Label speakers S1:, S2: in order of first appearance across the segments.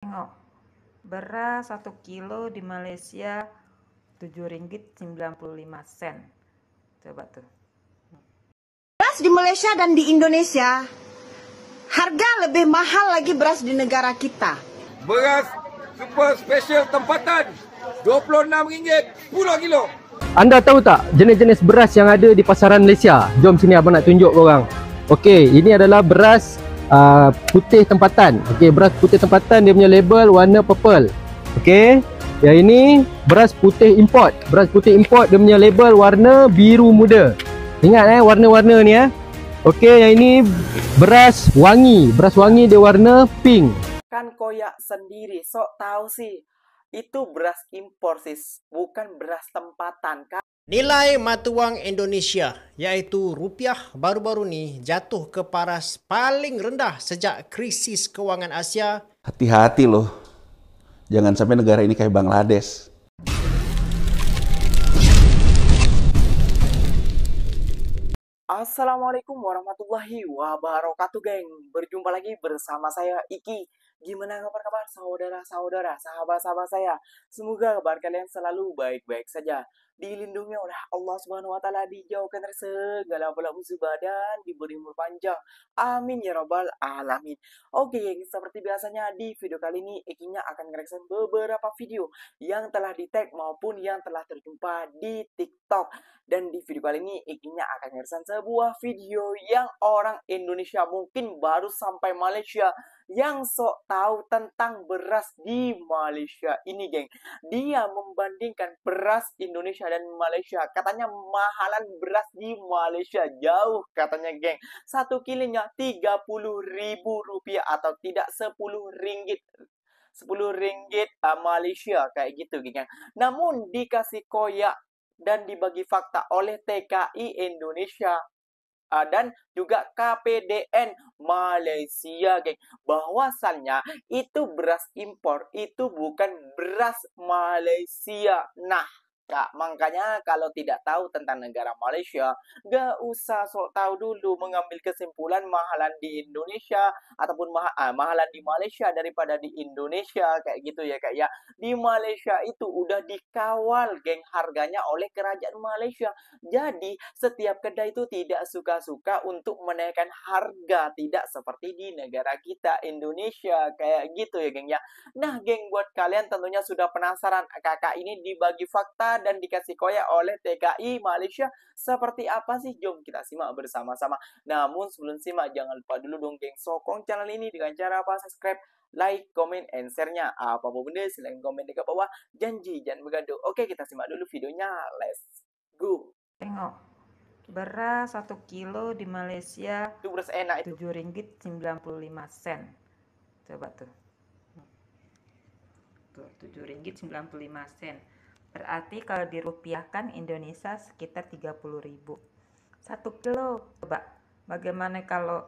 S1: Tengok, beras 1 kilo di Malaysia Rp7,95. Coba tuh.
S2: Beras di Malaysia dan di Indonesia, harga lebih mahal lagi beras di negara kita.
S3: Beras super special tempatan RM26 10 kilo.
S4: Anda tahu tak jenis-jenis beras yang ada di pasaran Malaysia? Jom sini abang nak tunjuk korang. Okey, ini adalah beras putih tempatan. Okey, beras putih tempatan dia punya label warna purple. Okey, yang ini beras putih import. Beras putih import dia punya label warna biru muda. Ingat warna-warna ni Okey, yang ini beras wangi. Beras wangi dia warna pink.
S5: Kan koyak sendiri, sok tahu sih. Itu beras impor sis, bukan beras tempatan kan.
S6: Nilai mata wang Indonesia iaitu rupiah baru-baru ni jatuh ke paras paling rendah sejak krisis kewangan Asia.
S7: Hati-hati loh, jangan sampai negara ini kayak Bangladesh.
S5: Assalamualaikum warahmatullahi wabarakatuh geng. Berjumpa lagi bersama saya Iki. Gimana kabar saudara-saudara, sahabat-sahabat saya? Semoga kabar kalian selalu baik-baik saja. Dilindungi oleh Allah Subhanahu wa taala, dijauhkan dari segala bala musibah dan diberi umur panjang. Amin ya rabbal alamin. Oke geng, seperti biasanya di video kali ini Ikinya akan ngereaction beberapa video yang telah di-tag maupun yang telah terjumpa di TikTok. Dan di video kali ini Ikinya akan ngereaction sebuah video yang orang Indonesia mungkin baru sampai Malaysia yang sok tahu tentang beras di Malaysia ini geng. Dia membandingkan beras Indonesia dan Malaysia. Katanya mahalan beras di Malaysia jauh katanya geng. 1 kilonya Rp30.000 atau tidak 10 ringgit. 10 ringgit Malaysia kayak gitu geng. Namun dikasih koyak dan dibagi fakta oleh TKI Indonesia dan juga KPDN Malaysia geng, bahwasannya itu beras impor, itu bukan beras Malaysia. Nah makanya kalau tidak tahu tentang negara Malaysia, gak usah sok tahu dulu mengambil kesimpulan mahalan di Indonesia ataupun mahalan di Malaysia daripada di Indonesia kayak gitu ya kak ya. Di Malaysia itu udah dikawal geng harganya oleh kerajaan Malaysia. Jadi setiap kedai itu tidak suka-suka untuk menaikkan harga, tidak seperti di negara kita Indonesia kayak gitu ya geng ya. Nah geng, buat kalian tentunya sudah penasaran kakak ini dibagi fakta dan dikasih koyak oleh TKI Malaysia seperti apa sih? Jom kita simak bersama-sama. Namun sebelum simak jangan lupa dulu dong geng, sokong channel ini dengan cara apa? Subscribe, like, comment, and share-nya. Apa-apa benda silahkan komen di bawah. Janji jangan bergaduh. Oke, kita simak dulu videonya. Let's go.
S1: Tengok, beras 1 kilo di Malaysia
S5: Itu beras enak itu.
S1: Rp7,95. Coba tuh. Tuh, Rp7,95. Berarti kalau dirupiahkan Indonesia sekitar 30.000. 1 kilo. Coba bagaimana kalau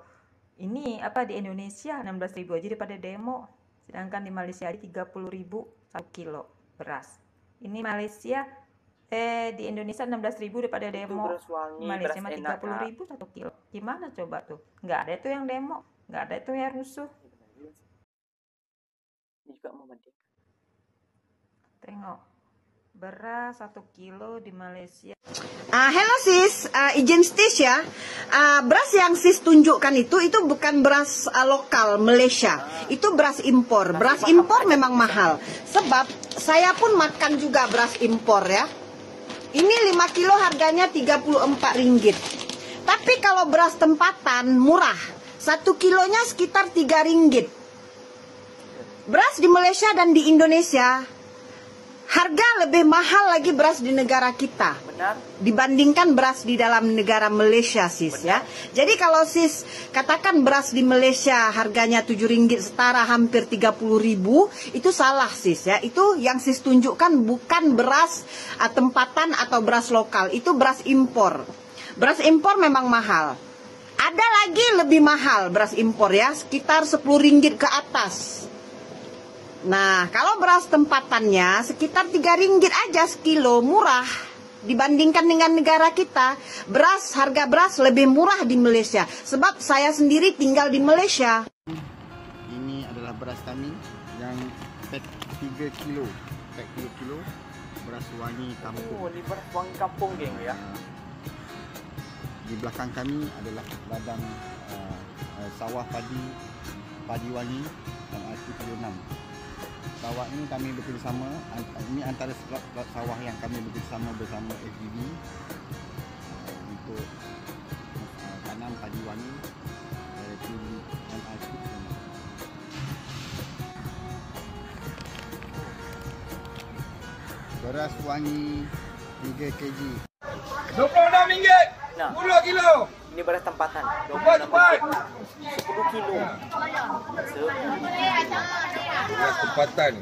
S1: ini di Indonesia 16.000 aja daripada demo. Sedangkan di Malaysia 30.000 1 kilo beras. Ini Malaysia di Indonesia 16.000 daripada demo.
S5: Wangi,
S1: Malaysia mah 30.000 1 kilo. Gimana coba tuh? Nggak ada itu yang demo, nggak ada itu yang rusuh.
S5: Juga membanding.
S1: Tengok, beras 1 kilo di Malaysia.
S2: Hello sis, izin sis ya. Beras yang sis tunjukkan itu bukan beras lokal Malaysia. Itu beras impor. Beras impor memang mahal. Sebab saya pun makan juga beras impor ya. Ini 5 kilo harganya Rp34. Tapi kalau beras tempatan murah. 1 kilonya sekitar Rp3. Beras di Malaysia dan di Indonesia, harga lebih mahal lagi beras di negara kita.
S5: Benar.
S2: Dibandingkan beras di dalam negara Malaysia sis ya. Jadi kalau sis katakan beras di Malaysia harganya Rp7 setara hampir 30.000, itu salah sis ya. Itu yang sis tunjukkan bukan beras tempatan atau beras lokal, itu beras impor. Beras impor memang mahal. Ada lagi lebih mahal beras impor ya, sekitar Rp10 ke atas. Nah, kalau beras tempatannya sekitar Rp3 aja sekilo, murah. Dibandingkan dengan negara kita, harga beras lebih murah di Malaysia. Sebab saya sendiri tinggal di Malaysia.
S8: Ini adalah beras kami yang pack 3 kilo. Pack 3 kilo beras wangi kampung.
S5: Oh, ini beras wangi kampung, geng ya.
S8: Di belakang kami adalah ladang sawah padi wangi dan RT36. Sawah ini kami bekerjasama, ini antara sawah yang kami bekerjasama bersama FGV untuk tanam padi wangi iaitu MRT36. Beras wangi 3 kg.
S3: RM26.
S5: Nah.
S3: 10 kilo.
S5: Ini beras tempatan.
S3: Cepat.
S5: 10 kilo.
S3: Beras tempatan.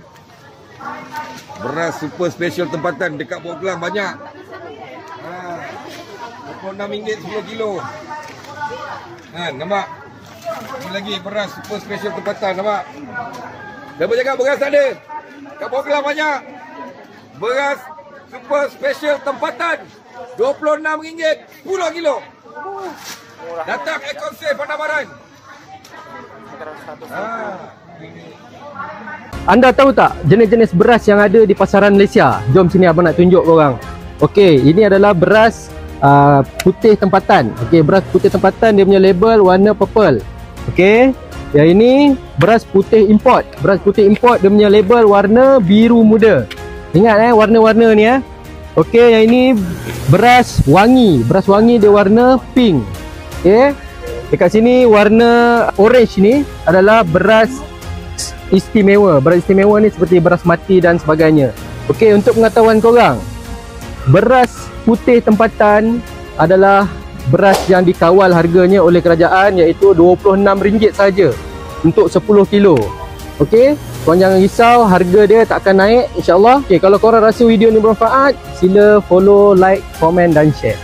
S3: Beras super special tempatan dekat Port Klang banyak. RM26 10 kilo. Nampak? Ini lagi beras super special tempatan, nampak? Siapa cakap beras tak ada? Kat Port Klang banyak. Beras super special tempatan. RM26 10 kilo.
S5: Murah.
S3: Datang Ekon Safe Pandamaran.
S5: Sekarang 100.
S4: Anda tahu tak jenis-jenis beras yang ada di pasaran Malaysia? Jom sini abang nak tunjuk korang. Okey, ini adalah beras putih tempatan. Okey, beras putih tempatan, dia punya label warna purple. Okey, yang ini beras putih import. Beras putih import, dia punya label warna biru muda. Ingat warna-warna ni Okey, yang ini beras wangi. Beras wangi dia warna pink. Okey. Dekat sini warna orange ni adalah beras istimewa. Beras istimewa ni seperti beras mati dan sebagainya. Okey, untuk pengetahuan korang, beras putih tempatan adalah beras yang dikawal harganya oleh kerajaan, iaitu RM26 saja untuk 10 kilo. Okey, korang jangan risau, harga dia tak akan naik insya-Allah. Okey, kalau korang rasa video ni bermanfaat, sila follow, like, komen dan share.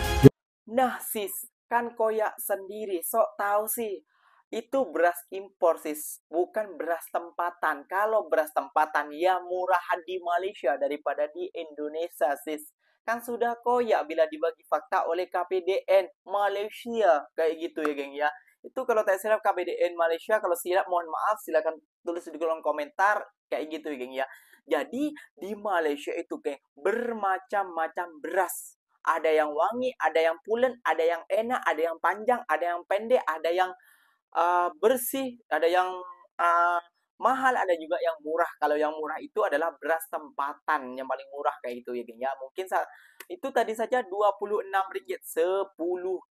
S5: Nah sis, kan koyak sendiri, sok tahu sih. Itu beras impor sis, bukan beras tempatan. Kalau beras tempatan ya murahan di Malaysia daripada di Indonesia sis. Kan sudah koyak bila dibagi fakta oleh KPDN Malaysia. Kayak gitu ya geng ya. Itu kalau tak silap KPDN Malaysia, kalau silap mohon maaf, silakan tulis di kolom komentar. Kayak gitu ya geng ya. Jadi di Malaysia itu geng, bermacam-macam beras. Ada yang wangi, ada yang pulen, ada yang enak, ada yang panjang, ada yang pendek, ada yang bersih, ada yang mahal, ada juga yang murah. Kalau yang murah itu adalah beras tempatan yang paling murah kayak gitu ya geng ya. Mungkin itu tadi saja RM26 10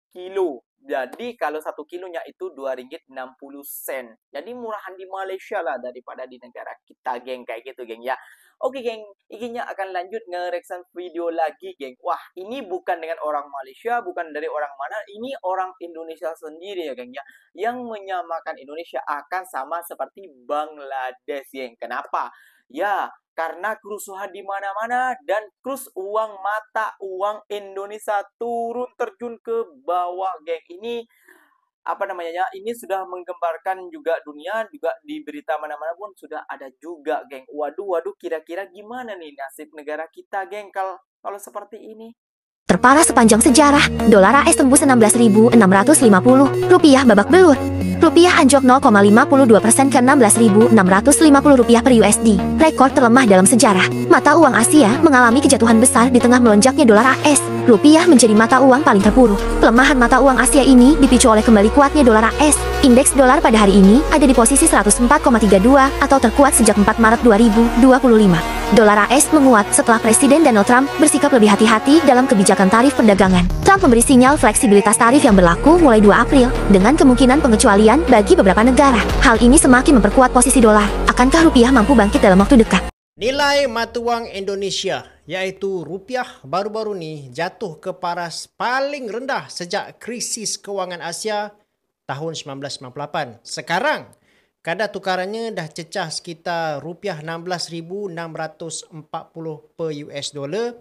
S5: kilo. Jadi kalau 1 kilonya itu RM2.60. Jadi murahan di Malaysia lah daripada di negara kita geng, kayak gitu geng ya. Oke geng, ikinya akan lanjut nge-reaction video lagi geng. Wah, ini bukan dengan orang Malaysia, bukan dari orang mana, ini orang Indonesia sendiri ya geng ya. Yang menyamakan Indonesia akan sama seperti Bangladesh geng. Kenapa? Ya, karena kerusuhan di mana-mana dan kurs uang mata uang Indonesia turun terjun ke bawah geng. Ini apa namanya ya, ini sudah menggemparkan juga dunia, juga di berita mana-mana pun sudah ada juga geng. Waduh, kira-kira gimana nih nasib negara kita geng kalau seperti ini?
S9: Terparah sepanjang sejarah, dolar AS tembus 16.650, rupiah babak belur. Rupiah anjlok 0,52% ke 16.650 rupiah per USD, rekor terlemah dalam sejarah. Mata uang Asia mengalami kejatuhan besar di tengah melonjaknya dolar AS. Rupiah menjadi mata uang paling terpuruk. Pelemahan mata uang Asia ini dipicu oleh kembali kuatnya dolar AS. Indeks dolar pada hari ini ada di posisi 104,32 atau terkuat sejak 4 Maret 2025. Dolar AS menguat setelah Presiden Donald Trump bersikap lebih hati-hati dalam kebijakan tarif perdagangan. Trump memberi sinyal fleksibilitas tarif yang berlaku mulai 2 April dengan kemungkinan pengecualian bagi beberapa negara. Hal ini semakin memperkuat posisi dolar. Akankah rupiah mampu bangkit dalam waktu dekat?
S6: Nilai mata wang Indonesia iaitu rupiah baru-baru ni jatuh ke paras paling rendah sejak krisis kewangan Asia tahun 1998. Sekarang kadar tukarannya dah cecah sekitar rupiah 16,640 per US dollar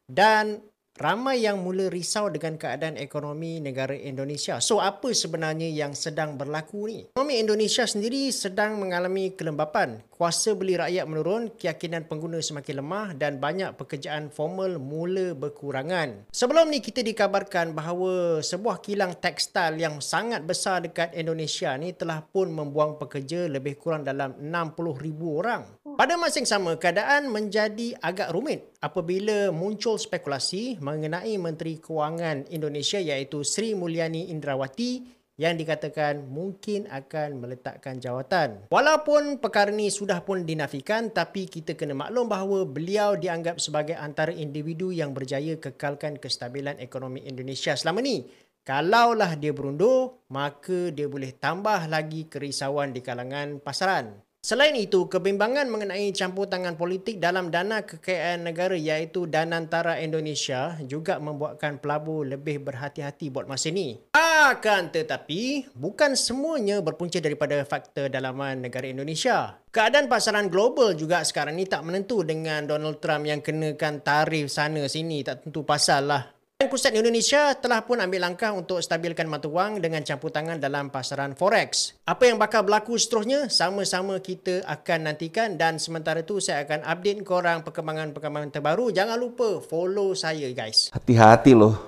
S6: dan ramai yang mula risau dengan keadaan ekonomi negara Indonesia. So, apa sebenarnya yang sedang berlaku ni? Ekonomi Indonesia sendiri sedang mengalami kelembapan. Kuasa beli rakyat menurun, keyakinan pengguna semakin lemah dan banyak pekerjaan formal mula berkurangan. Sebelum ni kita dikabarkan bahawa sebuah kilang tekstil yang sangat besar dekat Indonesia ni telah pun membuang pekerja lebih kurang dalam 60,000 orang. Pada masa yang sama, keadaan menjadi agak rumit apabila muncul spekulasi mengenai Menteri Kewangan Indonesia iaitu Sri Mulyani Indrawati yang dikatakan mungkin akan meletakkan jawatan. Walaupun perkara ini sudah pun dinafikan, tapi kita kena maklum bahawa beliau dianggap sebagai antara individu yang berjaya kekalkan kestabilan ekonomi Indonesia selama ni. Kalaulah dia berundur, maka dia boleh tambah lagi kerisauan di kalangan pasaran. Selain itu, kebimbangan mengenai campur tangan politik dalam dana kekayaan negara iaitu Danantara Indonesia juga membuatkan pelabur lebih berhati-hati buat masa ini. Akan tetapi, bukan semuanya berpunca daripada faktor dalaman negara Indonesia. Keadaan pasaran global juga sekarang ni tak menentu dengan Donald Trump yang kenakan tarif sana sini, tak tentu pasal lah. Bank Pusat Indonesia telah pun ambil langkah untuk stabilkan mata wang dengan campur tangan dalam pasaran forex. Apa yang bakal berlaku seterusnya, sama-sama kita akan nantikan dan sementara itu saya akan update korang perkembangan-perkembangan terbaru. Jangan lupa follow saya guys.
S7: Hati-hati loh.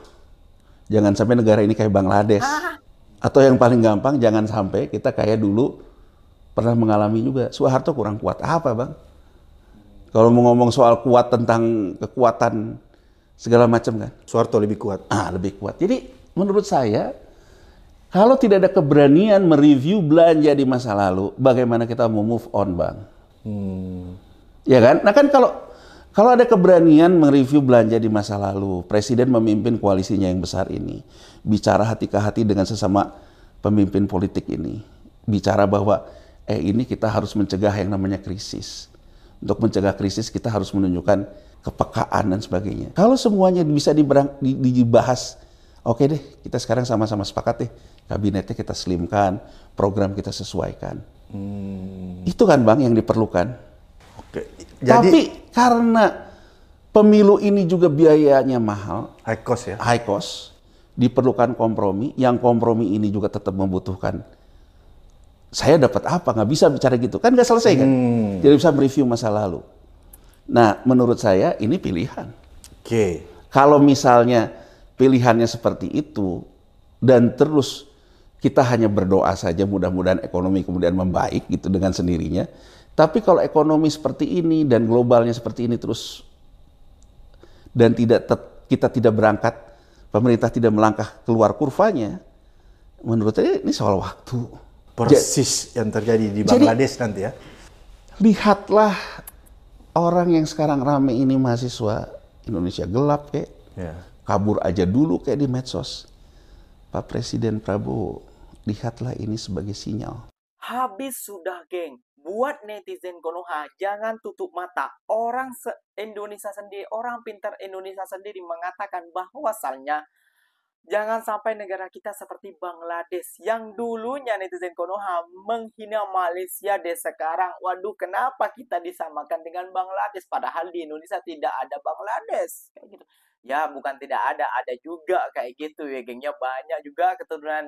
S7: Jangan sampai negara ini kayak Bangladesh. Atau yang paling gampang, jangan sampai kita kayak dulu pernah mengalami juga. Soeharto kurang kuat apa bang? Kalau mau ngomong soal kuat tentang kekuatan segala macam kan.
S10: Soeharto lebih kuat.
S7: Lebih kuat. Jadi menurut saya, kalau tidak ada keberanian mereview belanja di masa lalu, bagaimana kita mau move on bang? Ya kan? Nah kan kalau ada keberanian mereview belanja di masa lalu, Presiden memimpin koalisinya yang besar ini, bicara hati ke hati dengan sesama pemimpin politik ini, bicara bahwa ini kita harus mencegah yang namanya krisis. Untuk mencegah krisis kita harus menunjukkan kepekaan dan sebagainya. Kalau semuanya bisa dibahas, oke deh, kita sekarang sama-sama sepakat deh, kabinetnya kita slimkan, program kita sesuaikan. Itu kan bang yang diperlukan.
S10: Oke. Jadi,
S7: tapi karena pemilu ini juga biayanya mahal,
S10: high cost ya.
S7: High cost, diperlukan kompromi, yang kompromi ini juga tetap membutuhkan. Saya dapat apa? Nggak bisa bicara gitu, kan nggak selesai kan? Tidak bisa mereview masa lalu. Nah, menurut saya ini pilihan.
S10: Oke.
S7: Kalau misalnya pilihannya seperti itu dan terus kita hanya berdoa saja mudah-mudahan ekonomi kemudian membaik gitu dengan sendirinya. Tapi kalau ekonomi seperti ini dan globalnya seperti ini terus dan kita tidak berangkat, pemerintah tidak melangkah keluar kurvanya, menurut saya ini soal waktu.
S10: Persis yang terjadi di Bangladesh nanti ya.
S7: Lihatlah orang yang sekarang rame ini mahasiswa Indonesia gelap kayak kabur aja dulu kayak di medsos. Pak Presiden Prabowo, lihatlah ini sebagai sinyal.
S5: Habis sudah geng. Buat netizen Konoha, jangan tutup mata. Orang Indonesia sendiri, orang pintar Indonesia sendiri mengatakan bahwasannya jangan sampai negara kita seperti Bangladesh yang dulunya netizen Konoha menghina Malaysia deh sekarang. Waduh, kenapa kita disamakan dengan Bangladesh padahal di Indonesia tidak ada Bangladesh kayak gitu. Ya, bukan tidak ada juga kayak gitu ya, gengnya banyak juga keturunan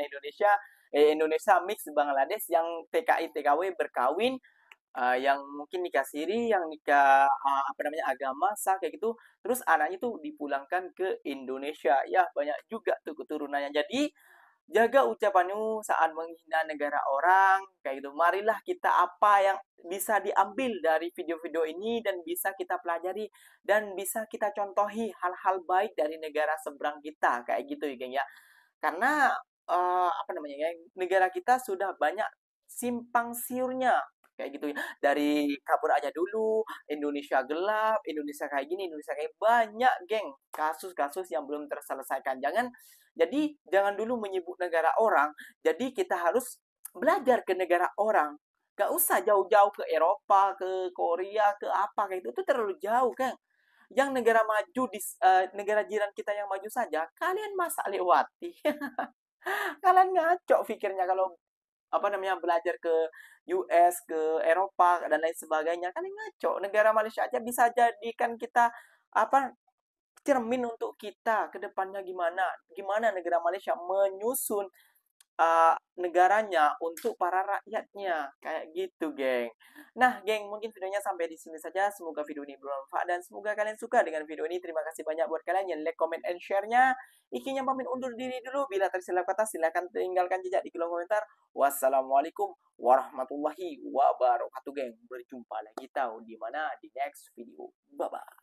S5: Indonesia mix Bangladesh yang TKI TKW berkawin. Yang mungkin nikah siri, yang nikah agama sah kayak gitu, terus anaknya tuh dipulangkan ke Indonesia. Ya, banyak juga tuh keturunannya. Jadi jaga ucapanmu saat menghina negara orang kayak gitu. Marilah kita apa yang bisa diambil dari video-video ini dan bisa kita pelajari dan bisa kita contohi hal-hal baik dari negara seberang kita kayak gitu ya geng ya. Karena negara kita sudah banyak simpang siurnya kayak gitu ya. Dari kabur aja dulu, Indonesia gelap, Indonesia kayak gini, Indonesia kayak banyak geng kasus-kasus yang belum terselesaikan. Jadi jangan dulu menyebut negara orang. Jadi kita harus belajar ke negara orang. Gak usah jauh-jauh ke Eropa, ke Korea, ke apa kayak itu terlalu jauh kan. Yang negara maju di negara jiran kita yang maju saja, kalian masa lewati. Kalian ngaco pikirnya kalau belajar ke US, ke Eropa dan lain sebagainya. Kalian ngaco. Negara Malaysia aja bisa jadikan kita cermin untuk kita ke depannya gimana negara Malaysia menyusun negaranya untuk para rakyatnya. Kayak gitu, geng. Nah, geng, mungkin videonya sampai di sini saja. Semoga video ini bermanfaat dan semoga kalian suka dengan video ini. Terima kasih banyak buat kalian yang like, comment, and share-nya. Ikinya pamit undur diri dulu. Bila tersilap kata, silahkan tinggalkan jejak di kolom komentar. Wassalamualaikum warahmatullahi wabarakatuh, geng. Berjumpa lagi tahu di mana di next video. Bye-bye.